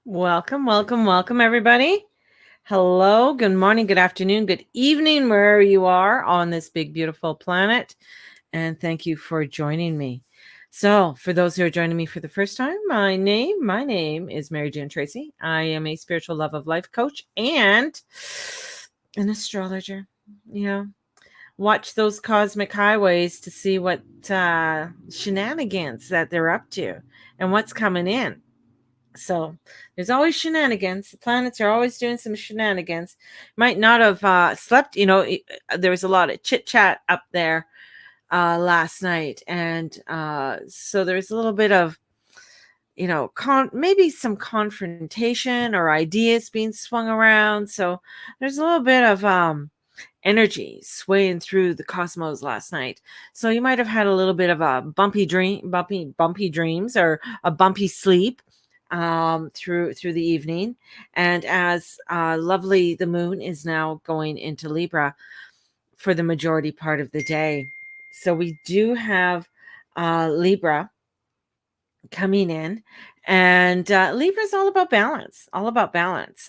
Welcome, welcome, welcome, everybody. Hello, good morning, good afternoon, good evening, wherever you are on this big, beautiful planet. And thank you for joining me. So, for those who are joining me for the first time, my name is Mary Jane Tracy. I am a spiritual love of life coach and an astrologer. Yeah, watch those cosmic highways to see what shenanigans that they're up to and what's coming in. So there's always shenanigans. The planets are always doing some shenanigans. Might not have slept. There was a lot of chit chat up there last night, and so there's a little bit of maybe some confrontation or ideas being swung around. So there's a little bit of energy swaying through the cosmos last night. So you might have had a little bit of a bumpy dreams, or a bumpy sleep through the evening. And as lovely, the moon is now going into Libra for the majority part of the day. So we do have Libra coming in, and Libra is all about balance,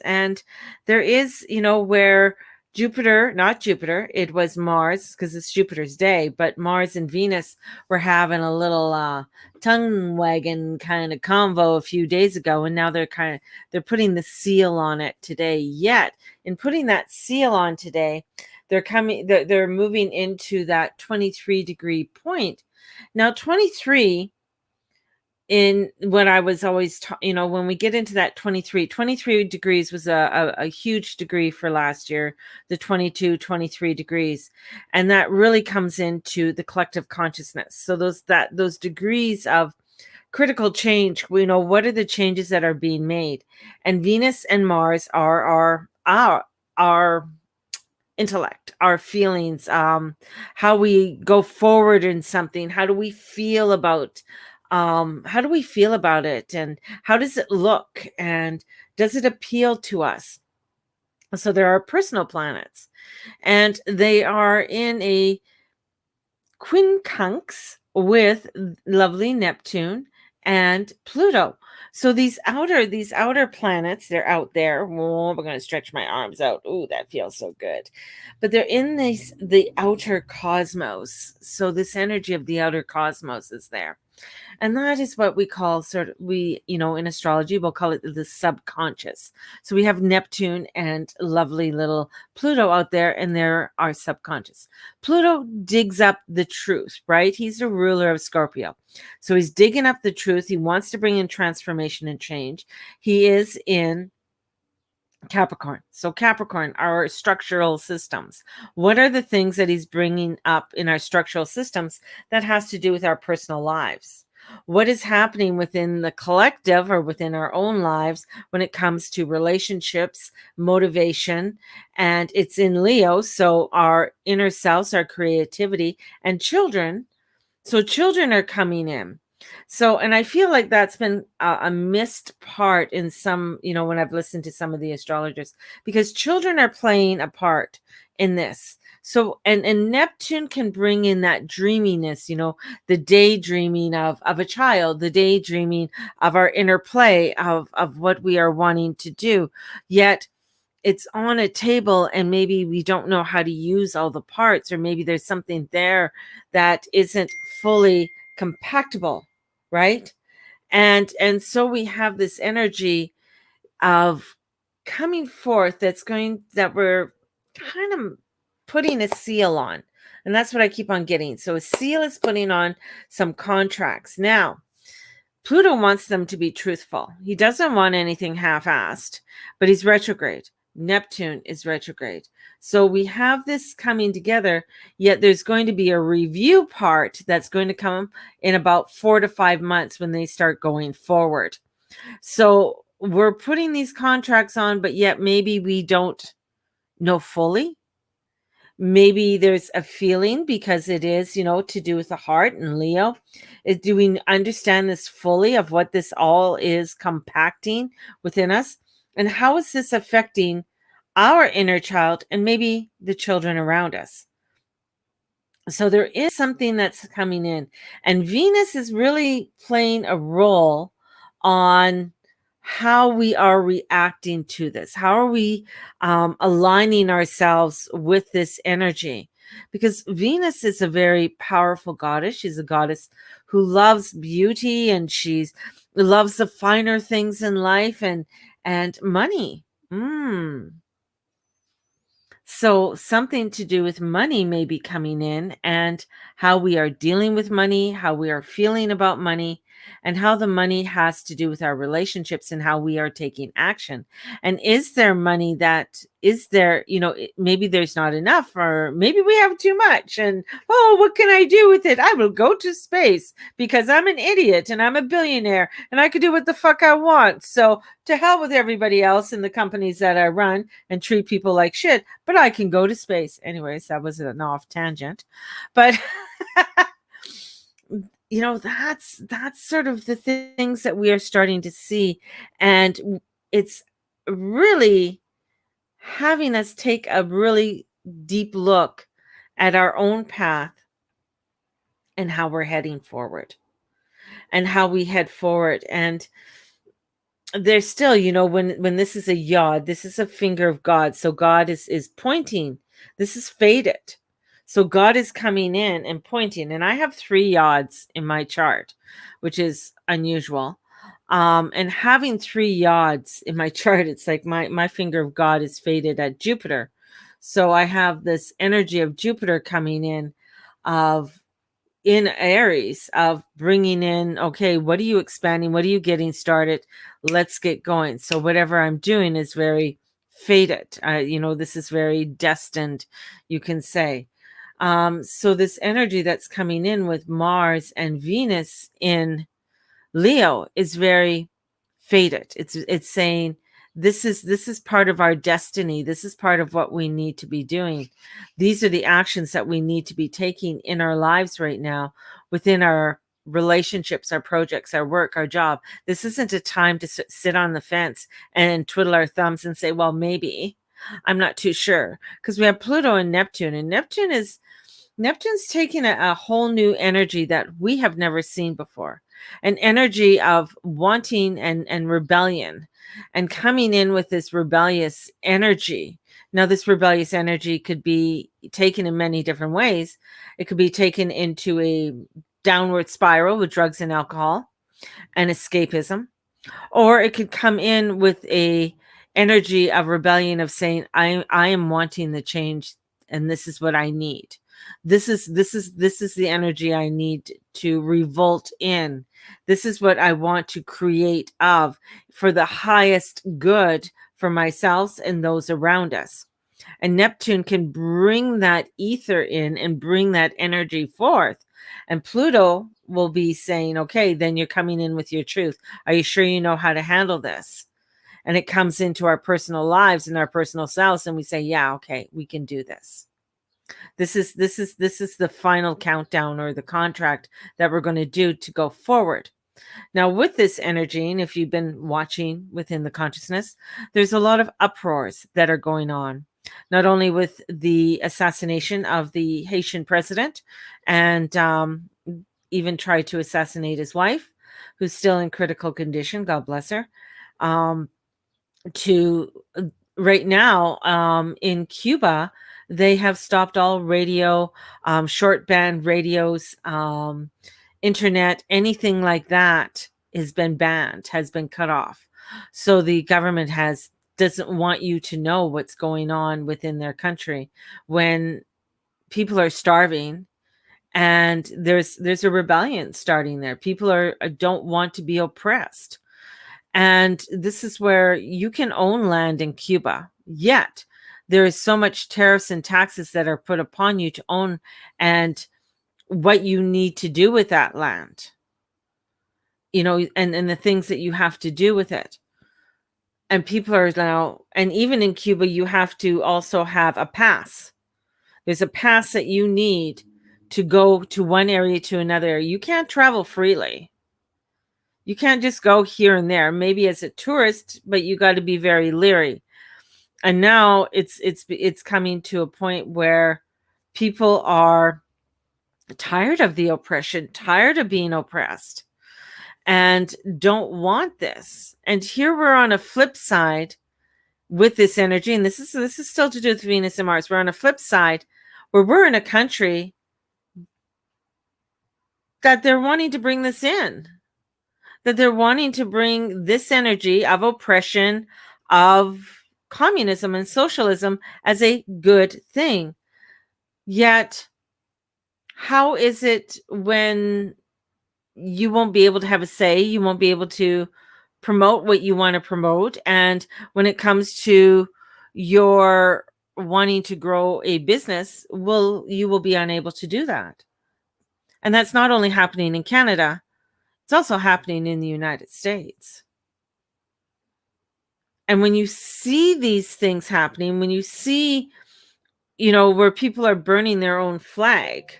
and there is, where not Jupiter, it was Mars, because it's Jupiter's day, but Mars and Venus were having a little tongue wagging kind of convo a few days ago, and now they're putting the seal on it today. Yet in putting that seal on today, they're moving into that 23-degree point. Now 23, in what I was always when we get into that 23 degrees was a huge degree for last year, the 23 degrees, and that really comes into the collective consciousness. So those degrees of critical change, what are the changes that are being made? And Venus and Mars are our intellect, our feelings, how we go forward in something. How do we feel about it, and how does it look, and does it appeal to us? So there are personal planets, and they are in a quincunx with lovely Neptune and Pluto. So these outer planets, they're out there. Oh, I'm going to stretch my arms out. Ooh, that feels so good. But they're in the outer cosmos. So this energy of the outer cosmos is there. And that is what we call in astrology, we'll call it the subconscious. So we have Neptune and lovely little Pluto out there, and they're our subconscious. Pluto digs up the truth, right? He's the ruler of Scorpio. So he's digging up the truth. He wants to bring in transformation and change. He is in Capricorn. So Capricorn, our structural systems. What are the things that he's bringing up in our structural systems that has to do with our personal lives? What is happening within the collective or within our own lives when it comes to relationships, motivation, and it's in Leo. So our inner selves, our creativity, and children. So children are coming in. So, and I feel like that's been a missed part in some, when I've listened to some of the astrologers, because children are playing a part in this. So, and Neptune can bring in that dreaminess, the daydreaming of a child, the daydreaming of our inner play of what we are wanting to do. Yet it's on a table, and maybe we don't know how to use all the parts, or maybe there's something there that isn't fully compactable, right? And so we have this energy of coming forth that we're kind of putting a seal on. And that's what I keep on getting. So a seal is putting on some contracts. Now, Pluto wants them to be truthful. He doesn't want anything half-assed, but he's retrograde. Neptune is retrograde. So we have this coming together, yet there's going to be a review part that's going to come in about 4 to 5 months when they start going forward. So we're putting these contracts on, but yet maybe we don't know fully. Maybe there's a feeling, because it is, to do with the heart and Leo. Do we understand this fully, of what this all is compacting within us? And how is this affecting our inner child and maybe the children around us? So there is something that's coming in, and Venus is really playing a role on how we are reacting to this. How are we aligning ourselves with this energy? Because Venus is a very powerful goddess. She's a goddess who loves beauty, and she's loves the finer things in life, and money. So something to do with money may be coming in, and how we are dealing with money, how we are feeling about money, and how the money has to do with our relationships and how we are taking action. And is there money that is there, maybe there's not enough, or maybe we have too much, and oh, what can I do with it? I will go to space because I'm an idiot and I'm a billionaire and I could do what the fuck I want. So to hell with everybody else in the companies that I run and treat people like shit, but I can go to space. Anyways, that was an off tangent. But that's sort of the things that we are starting to see, and it's really having us take a really deep look at our own path and how we're heading forward and how we head forward. And there's still, when this is a yod, this is a finger of God. So God is pointing. This is fated. So God is coming in and pointing. And I have 3 yods in my chart, which is unusual. And having 3 yods in my chart, it's like my finger of God is fated at Jupiter. So I have this energy of Jupiter coming in Aries, of bringing in, okay, what are you expanding? What are you getting started? Let's get going. So whatever I'm doing is very fated. This is very destined, you can say. So this energy that's coming in with Mars and Venus in Leo is very fated. It's saying this is part of our destiny. This is part of what we need to be doing. These are the actions that we need to be taking in our lives right now, within our relationships, our projects, our work, our job. This isn't a time to sit on the fence and twiddle our thumbs and say, well, maybe. I'm not too sure, because we have Pluto and Neptune, and Neptune's taking a whole new energy that we have never seen before, an energy of wanting and rebellion, and coming in with this rebellious energy. Now, this rebellious energy could be taken in many different ways. It could be taken into a downward spiral with drugs and alcohol and escapism, or it could come in with a energy of rebellion, of saying, I am wanting the change, and this is what I need. This is the energy I need to revolt in. This is what I want to create of, for the highest good for myself and those around us. And Neptune can bring that ether in and bring that energy forth. And Pluto will be saying, okay, then you're coming in with your truth. Are you sure you know how to handle this? And it comes into our personal lives and our personal selves, and we say, yeah, okay, we can do this. This is the final countdown, or the contract that we're going to do to go forward. Now, with this energy, and if you've been watching within the consciousness, there's a lot of uproars that are going on, not only with the assassination of the Haitian president, and even tried to assassinate his wife, who's still in critical condition, God bless her, to right now, in Cuba, they have stopped all radio, short band radios, internet, anything like that has been banned, has been cut off. So the government doesn't want you to know what's going on within their country when people are starving, and there's a rebellion starting there. People don't want to be oppressed. And this is where you can own land in Cuba, yet there is so much tariffs and taxes that are put upon you to own, and what you need to do with that land, and the things that you have to do with it. And people are now, and even in Cuba, you have to also have a pass. There's a pass that you need to go to one area to another. You can't travel freely. You can't just go here and there, maybe as a tourist, but you got to be very leery. And now it's coming to a point where people are tired of the oppression, tired of being oppressed. and don't want this. And here we're on a flip side with this energy, and this is still to do with Venus and Mars. We're on a flip side where we're in a country that they're wanting to bring this in, that they're wanting to bring this energy of oppression, of communism and socialism as a good thing. Yet, how is it when you won't be able to have a say, you won't be able to promote what you want to promote, and when it comes to your wanting to grow a business, you will be unable to do that? And that's not only happening in Canada, it's also happening in the United States. And when you see these things happening, when you see, where people are burning their own flag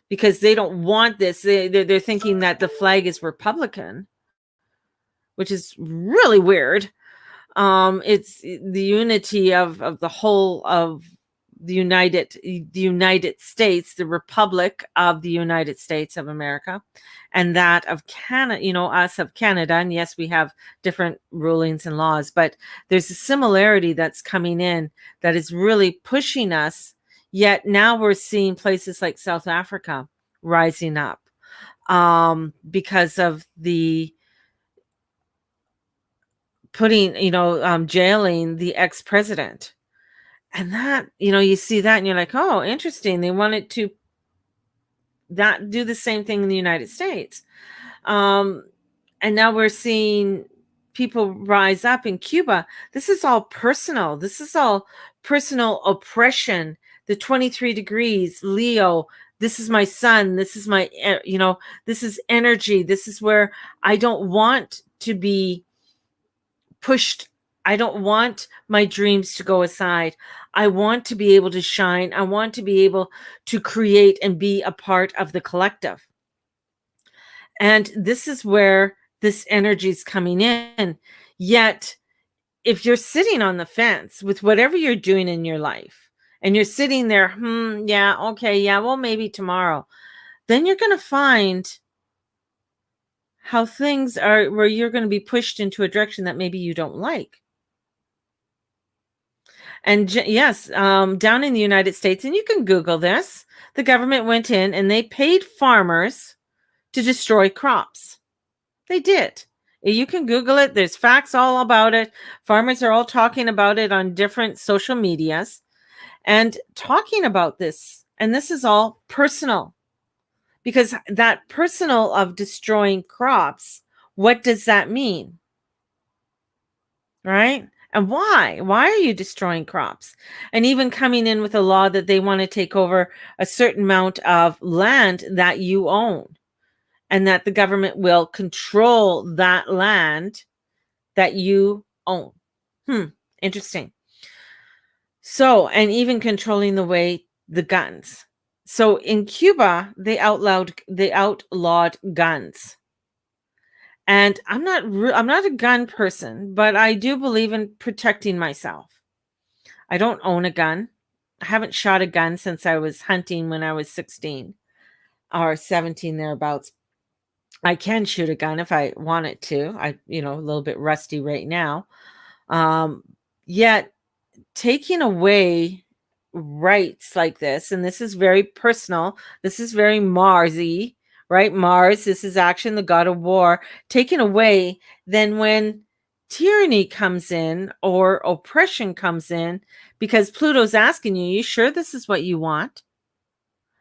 because they don't want this, they're thinking that the flag is Republican, which is really weird. It's the unity of the whole of the United States, the Republic of the United States of America, and that of Canada, us of Canada. And yes, we have different rulings and laws, but there's a similarity that's coming in that is really pushing us. Yet now we're seeing places like South Africa rising up because of the jailing the ex-president. And that, you see that and you're like, oh, interesting. They wanted to not do the same thing in the United States. And now we're seeing people rise up in Cuba. This is all personal. This is all personal oppression. The 23 degrees, Leo, this is my sun. This is my, this is energy. This is where I don't want to be pushed. I don't want my dreams to go aside. I want to be able to shine. I want to be able to create and be a part of the collective. And this is where this energy is coming in. Yet, if you're sitting on the fence with whatever you're doing in your life, and you're sitting there, yeah, okay, yeah, well, maybe tomorrow, then you're going to find how things are where you're going to be pushed into a direction that maybe you don't like. And yes, down in the United States, and you can Google this, the government went in and they paid farmers to destroy crops. They did. You can Google it. There's facts all about it. Farmers are all talking about it on different social medias and talking about this. And this is all personal, because that personal of destroying crops, what does that mean? Right? And why? Why are you destroying crops? And even coming in with a law that they want to take over a certain amount of land that you own, and that the government will control that land that you own. Interesting. So, and even controlling the guns. So in Cuba, they outlawed guns. And I'm not a gun person, but I do believe in protecting myself. I don't own a gun. I haven't shot a gun since I was hunting when I was 16 or 17 thereabouts. I can shoot a gun if I wanted to. A little bit rusty right now. Yet taking away rights like this, and this is very personal. This is very Marsy, right? Mars, this is action, the god of war, taken away. Then when tyranny comes in or oppression comes in, because Pluto's asking you, you sure this is what you want?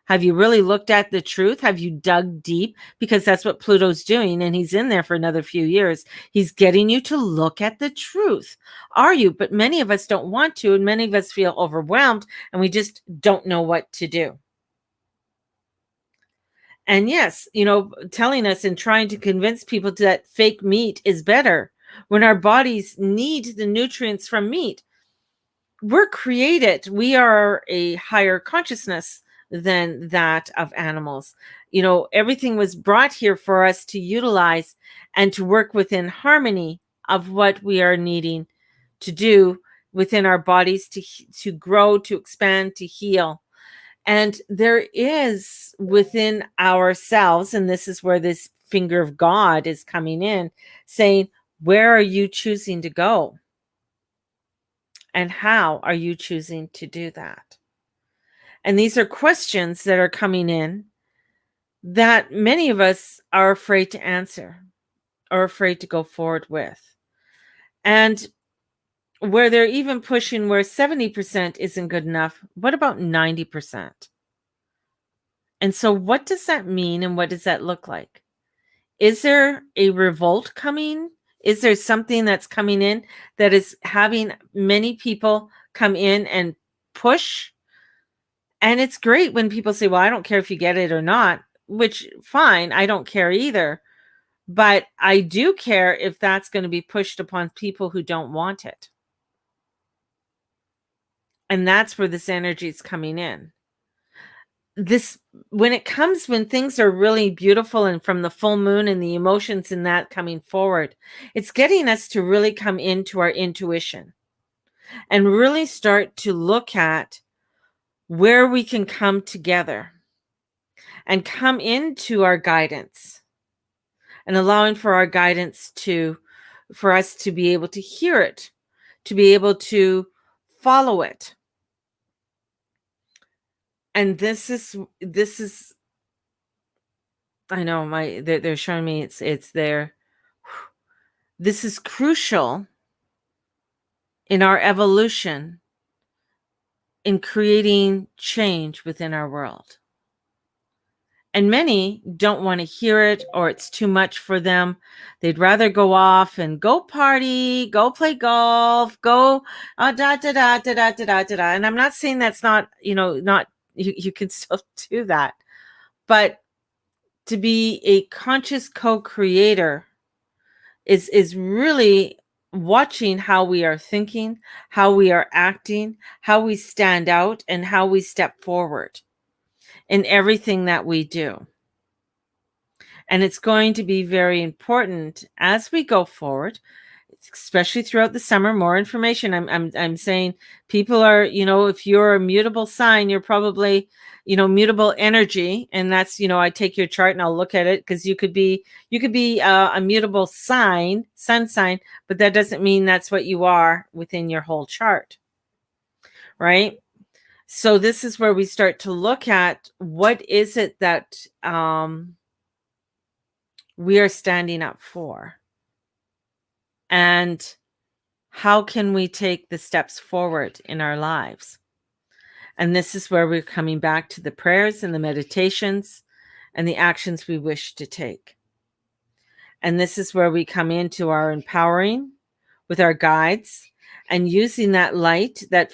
Have you really looked at the truth? Have you dug deep? Because that's what Pluto's doing, and he's in there for another few years. He's getting you to look at the truth. Are you? But many of us don't want to, and many of us feel overwhelmed, and we just don't know what to do. And yes, telling us and trying to convince people that fake meat is better when our bodies need the nutrients from meat. We're created. We are a higher consciousness than that of animals. Everything was brought here for us to utilize and to work within harmony of what we are needing to do within our bodies to grow, to expand, to heal. And there is within ourselves, and this is where this finger of God is coming in saying, where are you choosing to go? And how are you choosing to do that? And these are questions that are coming in that many of us are afraid to answer or afraid to go forward with. And where they're even pushing where 70% isn't good enough, what about 90%? And so what does that mean and what does that look like? Is there a revolt coming? Is there something that's coming in that is having many people come in and push? And it's great when people say, well, I don't care if you get it or not, which fine, I don't care either. But I do care if that's going to be pushed upon people who don't want it. And that's where this energy is coming in. This, when things are really beautiful and from the full moon and the emotions in that coming forward, it's getting us to really come into our intuition and really start to look at where we can come together and come into our guidance and allowing for our guidance for us to be able to hear it, to be able to follow it. And this is I know they're showing me it's there. This is crucial in our evolution in creating change within our world. And many don't want to hear it, or it's too much for them. They'd rather go off and go party, go play golf, go da da da da da da da da. And I'm not saying that's not, not you can still do that. But to be a conscious co-creator is really watching how we are thinking, how we are acting, how we stand out, and how we step forward in everything that we do. And it's going to be very important as we go forward, especially throughout the summer. More information. I'm saying people are, if you're a mutable sign, you're probably, mutable energy. And that's, I take your chart and I'll look at it, because you could be a mutable sign, sun sign, but that doesn't mean that's what you are within your whole chart. Right? So this is where we start to look at what is it that we are standing up for, and how can we take the steps forward in our lives. And this is where we're coming back to the prayers and the meditations and the actions we wish to take. And this is where we come into our empowering with our guides and using that light that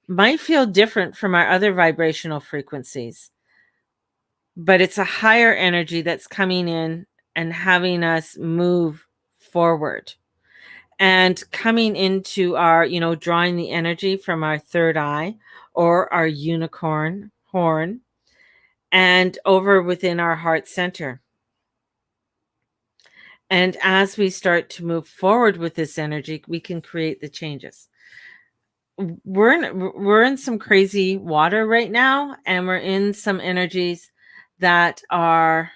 might feel different from our other vibrational frequencies, but it's a higher energy that's coming in and having us move forward and coming into our, drawing the energy from our third eye or our unicorn horn and over within our heart center. And as we start to move forward with this energy, we can create the changes. We're in some crazy water right now, and we're in some energies that are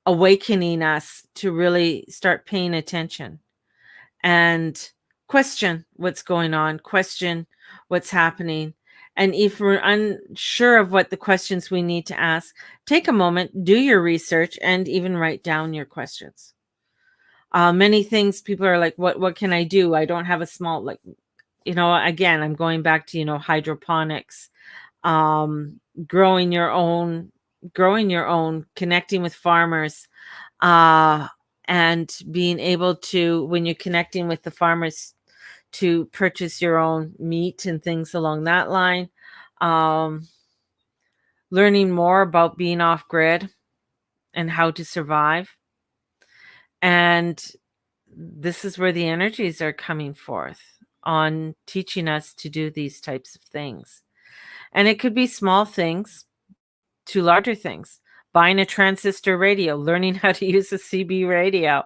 awakening us to really start paying attention and question what's going on, question what's happening. And if we're unsure of what the questions we need to ask, take a moment, do your research, and even write down your questions. Many things people are like, what can I do? I don't have a small, again, I'm going back to, hydroponics, growing your own, connecting with farmers, and being able to, when you're connecting with the farmers, to purchase your own meat and things along that line. Learning more about being off grid and how to survive. And this is where the energies are coming forth on teaching us to do these types of things. And it could be small things to larger things. Buying a transistor radio, learning how to use a CB radio.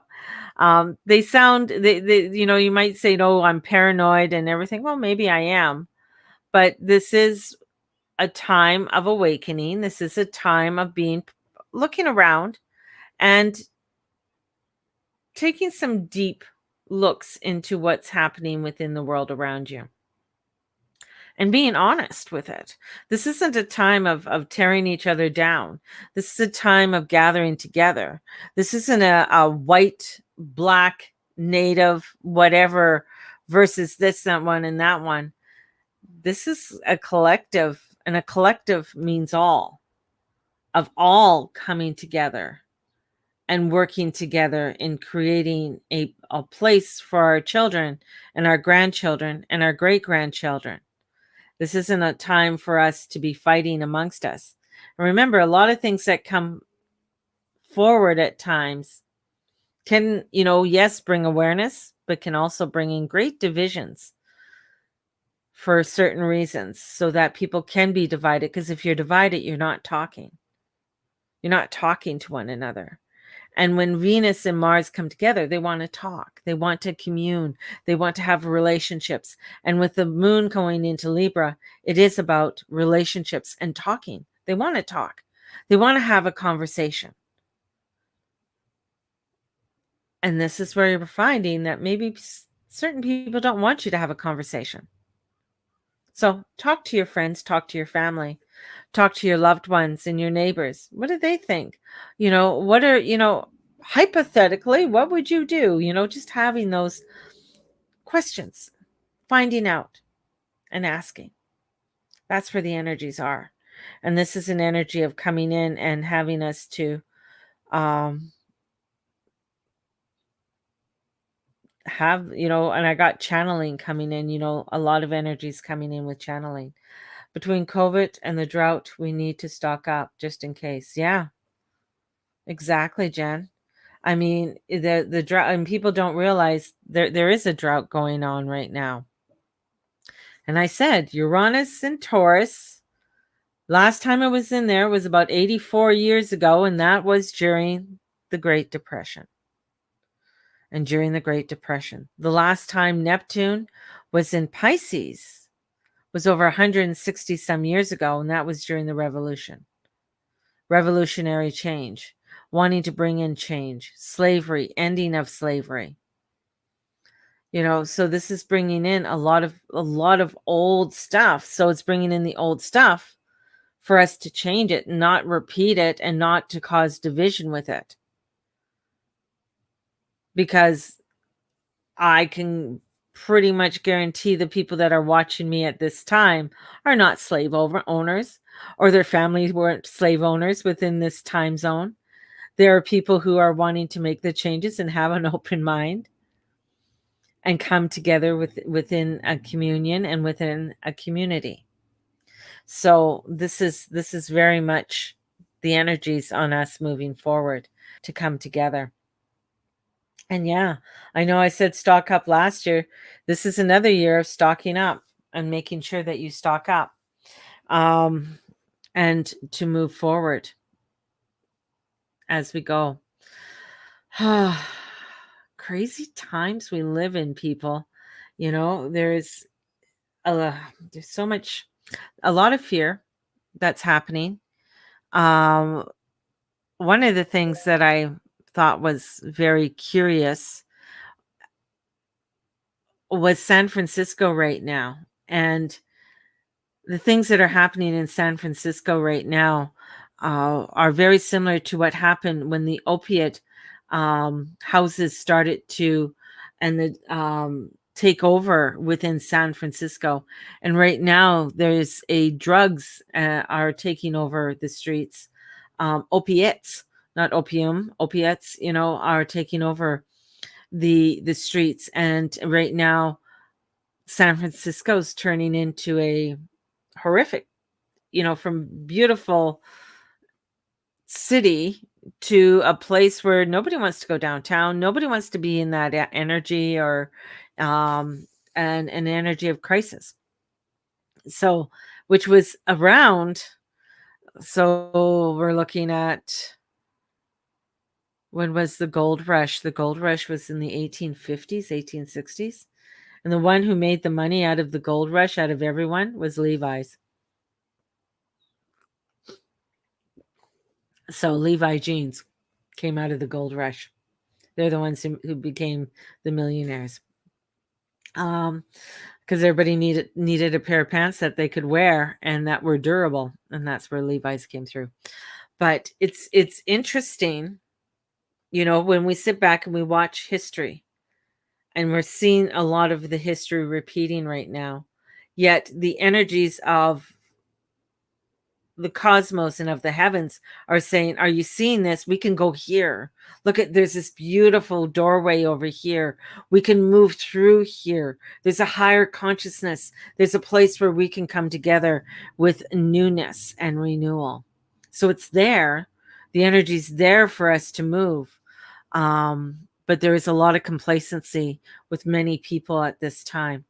They sound, you might say, no, I'm paranoid and everything. Well, maybe I am. But this is a time of awakening. This is a time of being looking around and taking some deep looks into what's happening within the world around you and being honest with it. This isn't a time of tearing each other down. This is a time of gathering together. This isn't a white, black, native, whatever versus this, that one, and that one. This is a collective, and a collective means all of all coming together and working together in creating a place for our children and our grandchildren and our great grandchildren. This isn't a time for us to be fighting amongst us. And remember, a lot of things that come forward at times can, yes, bring awareness, but can also bring in great divisions for certain reasons so that people can be divided. Because if you're divided, you're not talking. You're not talking to one another. And when Venus and Mars come together, they want to talk. They want to commune. They want to have relationships. And with the moon going into Libra, it is about relationships and talking. They want to talk. They want to have a conversation. And this is where you're finding that maybe certain people don't want you to have a conversation. So talk to your friends, talk to your family, talk to your loved ones and your neighbors. What do they think? What are, hypothetically, what would you do? Just having those questions, finding out and asking. That's where the energies are. And this is an energy of coming in and having us to have, and I got channeling coming in, a lot of energies coming in with channeling. Between COVID and the drought, we need to stock up just in case. Yeah, exactly, Jen. I mean, the drought, and people don't realize there is a drought going on right now. And I said Uranus and Taurus. Last time I was in there was about 84 years ago, and that was during the Great Depression. And during the Great Depression, the last time Neptune was in Pisces was over 160 some years ago, and that was during the Revolution. Revolutionary change, wanting to bring in change, slavery, ending of slavery. So this is bringing in a lot of old stuff. So it's bringing in the old stuff for us to change it, not repeat it, and not to cause division with it. Because I can pretty much guarantee the people that are watching me at this time are not slave owners, or their families weren't slave owners within this time zone. There are people who are wanting to make the changes and have an open mind and come together within a communion and within a community. So this is very much the energies on us moving forward to come together. And yeah, I know I said stock up last year. This is another year of stocking up and making sure that you stock up and to move forward as we go. Crazy times we live in, people. There's so much, a lot of fear that's happening. One of the things that I thought was very curious was San Francisco right now. And the things that are happening in San Francisco right now are very similar to what happened when the opiate houses started to and the take over within San Francisco. And right now there's drugs are taking over the streets. Opiates, not opium, opiates, are taking over the streets. And right now San Francisco's turning into a horrific, from beautiful city to a place where nobody wants to go downtown. Nobody wants to be in that energy or an energy of crisis. So, which was around. So we're looking at, when was the gold rush? The gold rush was in the 1850s, 1860s. And the one who made the money out of the gold rush, out of everyone, was Levi's. So Levi jeans came out of the gold rush. They're the ones who became the millionaires. Because everybody needed a pair of pants that they could wear and that were durable, and that's where Levi's came through. But it's interesting, when we sit back and we watch history, and we're seeing a lot of the history repeating right now. Yet the energies of the cosmos and of the heavens are saying, are you seeing this? We can go here. Look at, there's this beautiful doorway over here. We can move through here. There's a higher consciousness. There's a place where we can come together with newness and renewal. So it's there. The energy's there for us to move. But there is a lot of complacency with many people at this time.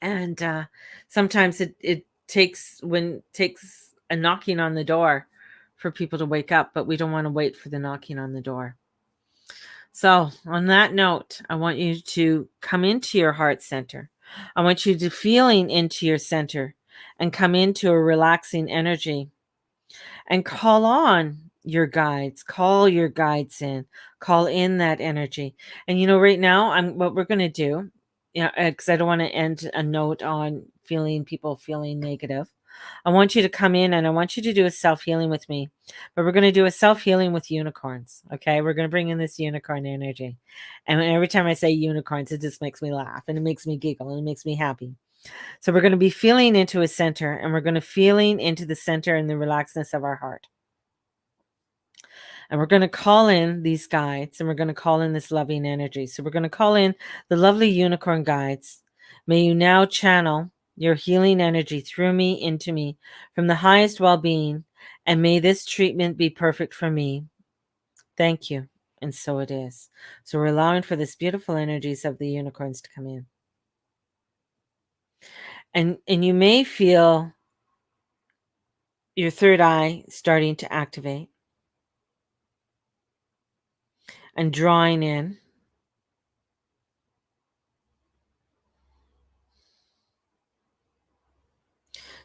And sometimes it takes a knocking on the door for people to wake up, but we don't want to wait for the knocking on the door. So on that note, I want you to come into your heart center. I want you to feeling into your center and come into a relaxing energy and call on your guides. Call your guides in. Call in that energy. And right now, what we're going to do, because I don't want to end a note on people feeling negative. I want you to come in and I want you to do a self-healing with me. But we're going to do a self-healing with unicorns. Okay. We're going to bring in this unicorn energy. And every time I say unicorns, it just makes me laugh and it makes me giggle and it makes me happy. So we're going to be feeling into a center, and we're going to feeling into the center and the relaxedness of our heart. And we're going to call in these guides, and we're going to call in this loving energy. So we're going to call in the lovely unicorn guides. May you now channel your healing energy through me, into me, from the highest well-being, and may this treatment be perfect for me. Thank you. And so it is. So we're allowing for this beautiful energies of the unicorns to come in. And you may feel your third eye starting to activate and drawing in.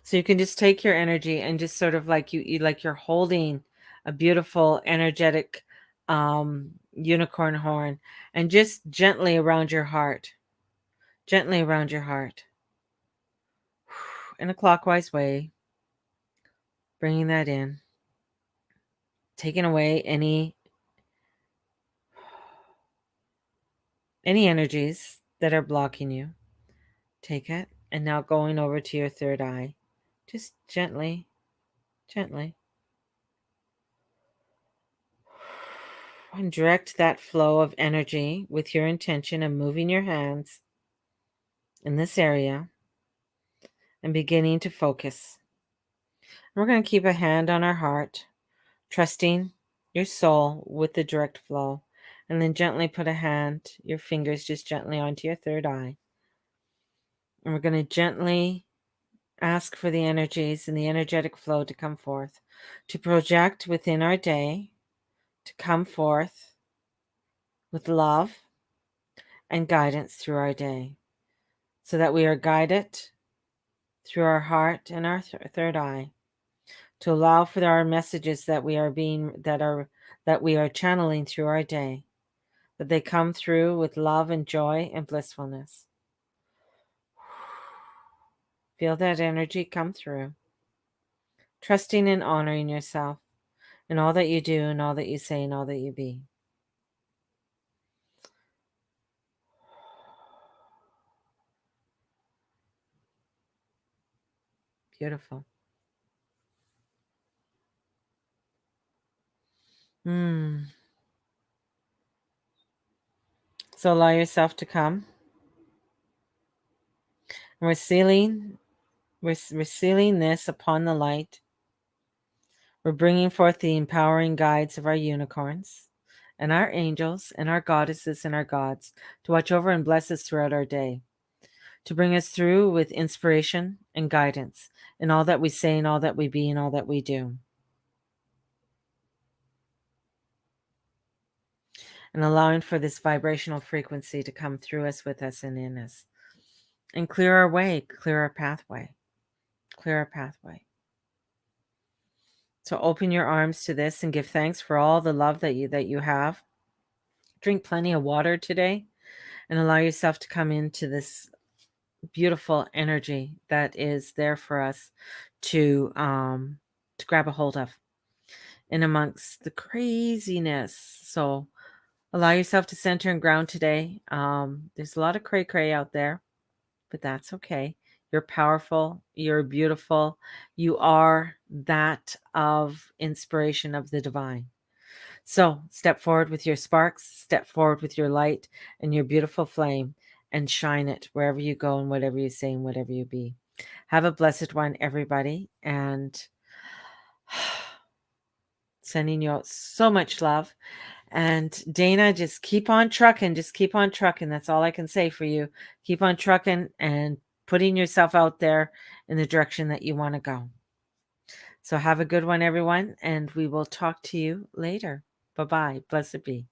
So you can just take your energy and just sort of like you're holding a beautiful energetic unicorn horn, and just gently around your heart. Gently around your heart. In a clockwise way. Bringing that in. Taking away any energies that are blocking you. Take it. And now going over to your third eye. Just gently, gently. And direct that flow of energy with your intention of moving your hands in this area and beginning to focus. We're going to keep a hand on our heart, trusting your soul with the direct flow. And then gently put a hand, your fingers just gently onto your third eye. And we're going to gently ask for the energies and the energetic flow to come forth, to project within our day, to come forth with love and guidance through our day, so that we are guided through our heart and our third eye, to allow for our messages that we are channeling through our day, that they come through with love and joy and blissfulness. Feel that energy come through, trusting and honoring yourself in all that you do and all that you say and all that you be. Beautiful. So allow yourself to come. And we're sealing this upon the light. We're bringing forth the empowering guides of our unicorns and our angels and our goddesses and our gods to watch over and bless us throughout our day, to bring us through with inspiration and guidance in all that we say and all that we be and all that we do. And allowing for this vibrational frequency to come through us, with us, and in us. And clear our way, clear our pathway, clear our pathway. So open your arms to this and give thanks for all the love that you have. Drink plenty of water today and allow yourself to come into this beautiful energy that is there for us to grab a hold of in amongst the craziness. So allow yourself to center and ground today. There's a lot of cray cray out there, but that's okay. You're powerful. You're beautiful. You are that of inspiration of the divine. So step forward with your sparks, step forward with your light and your beautiful flame, and shine it wherever you go and whatever you say and whatever you be. Have a blessed one, everybody. And sending you out so much love. And Dana, just keep on trucking. Just keep on trucking. That's all I can say for you. Keep on trucking and putting yourself out there in the direction that you want to go. So have a good one, everyone. And we will talk to you later. Bye-bye. Blessed be.